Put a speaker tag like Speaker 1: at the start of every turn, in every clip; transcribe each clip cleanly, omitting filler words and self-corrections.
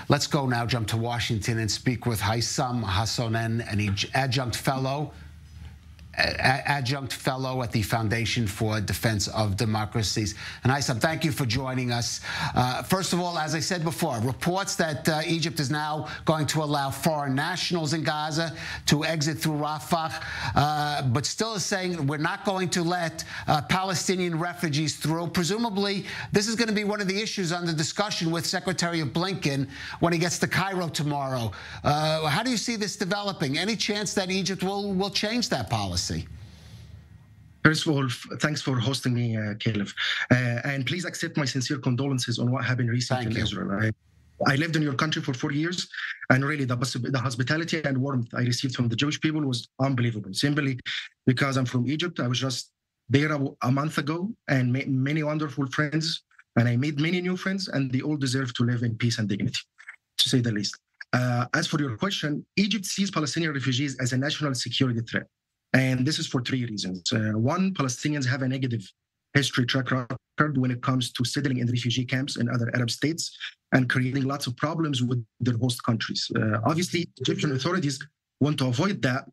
Speaker 1: Let's go now, jump to Washington and speak with Haisam Hassanein, an adjunct fellow at the Foundation for Defense of Democracies. And Haisam, thank you for joining us. First of all, as I said before, reports that Egypt is now going to allow foreign nationals in Gaza to exit through Rafah, but still is saying we're not going to let Palestinian refugees through. Presumably, this is going to be one of the issues under discussion with Secretary of Blinken when he gets to Cairo tomorrow. How do you see this developing? Any chance that Egypt will change that policy?
Speaker 2: First of all, thanks for hosting me, Caleb. And please accept my sincere condolences on what happened recently in Israel. I lived in your country for 4 years, and really the hospitality and warmth I received from the Jewish people was unbelievable. Simply because I'm from Egypt, I was just there a month ago and made many wonderful friends, and I made many new friends, and they all deserve to live in peace and dignity, to say the least. As for your question, Egypt sees Palestinian refugees as a national security threat. And this is for 3 reasons. One, Palestinians have a negative history track record when it comes to settling in refugee camps in other Arab states and creating lots of problems with their host countries. Obviously, Egyptian authorities want to avoid that.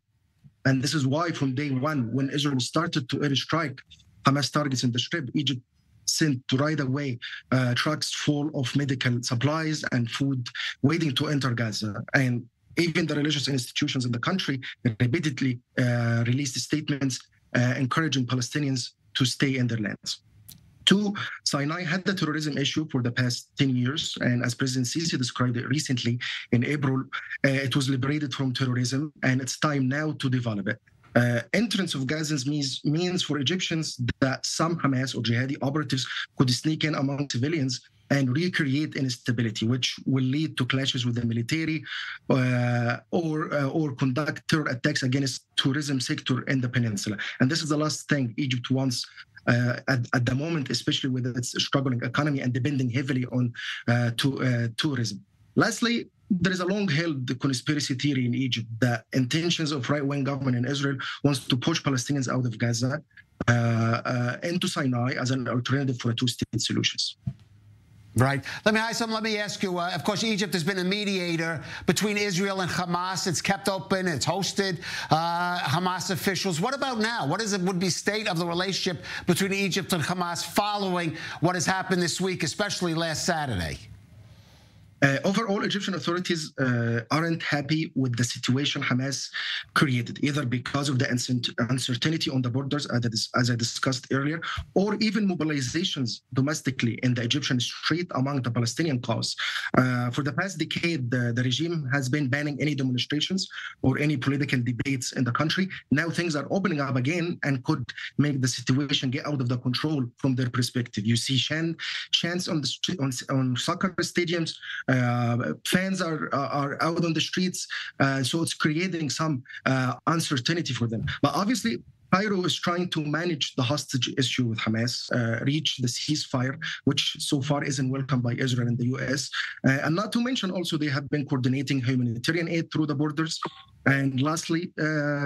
Speaker 2: And this is why from day one, when Israel started to airstrike Hamas targets in the Strip, Egypt sent right away trucks full of medical supplies and food waiting to enter Gaza. And even the religious institutions in the country repeatedly released statements encouraging Palestinians to stay in their lands. 2, Sinai had the terrorism issue for the past 10 years, and as President Sisi described it recently in April, it was liberated from terrorism, and it's time now to develop it. Entrance of Gazans means for Egyptians that some Hamas or jihadi operatives could sneak in among civilians and recreate instability, which will lead to clashes with the military or conduct terror attacks against tourism sector in the peninsula. And this is the last thing Egypt wants at the moment, especially with its struggling economy and depending heavily on tourism. Lastly, there is a long-held conspiracy theory in Egypt that intentions of right-wing government in Israel wants to push Palestinians out of Gaza into Sinai as an alternative for a two-state solutions.
Speaker 1: Right. Let me ask you, of course, Egypt has been a mediator between Israel and Hamas. It's kept open. It's hosted Hamas officials. What about now? What would be state of the relationship between Egypt and Hamas following what has happened this week, especially last Saturday?
Speaker 2: Overall, Egyptian authorities aren't happy with the situation Hamas created, either because of the uncertainty on the borders, as I discussed earlier, or even mobilizations domestically in the Egyptian street among the Palestinian cause. For the past decade, the regime has been banning any demonstrations or any political debates in the country. Now things are opening up again and could make the situation get out of the control from their perspective. You see chants on the street, on soccer stadiums. Fans are out on the streets, so it's creating some uncertainty for them. But obviously, Cairo is trying to manage the hostage issue with Hamas, reach the ceasefire, which so far isn't welcomed by Israel and the U.S. And not to mention also they have been coordinating humanitarian aid through the borders. And lastly,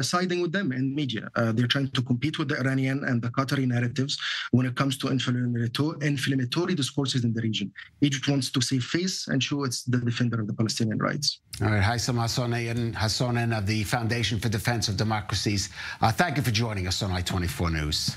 Speaker 2: siding with them in media. They're trying to compete with the Iranian and the Qatari narratives when it comes to inflammatory discourses in the region. Egypt wants to save face and show it's the defender of the Palestinian rights.
Speaker 1: All right, Haisam Hassanein of the Foundation for Defense of Democracies. Thank you for joining us on i24 News.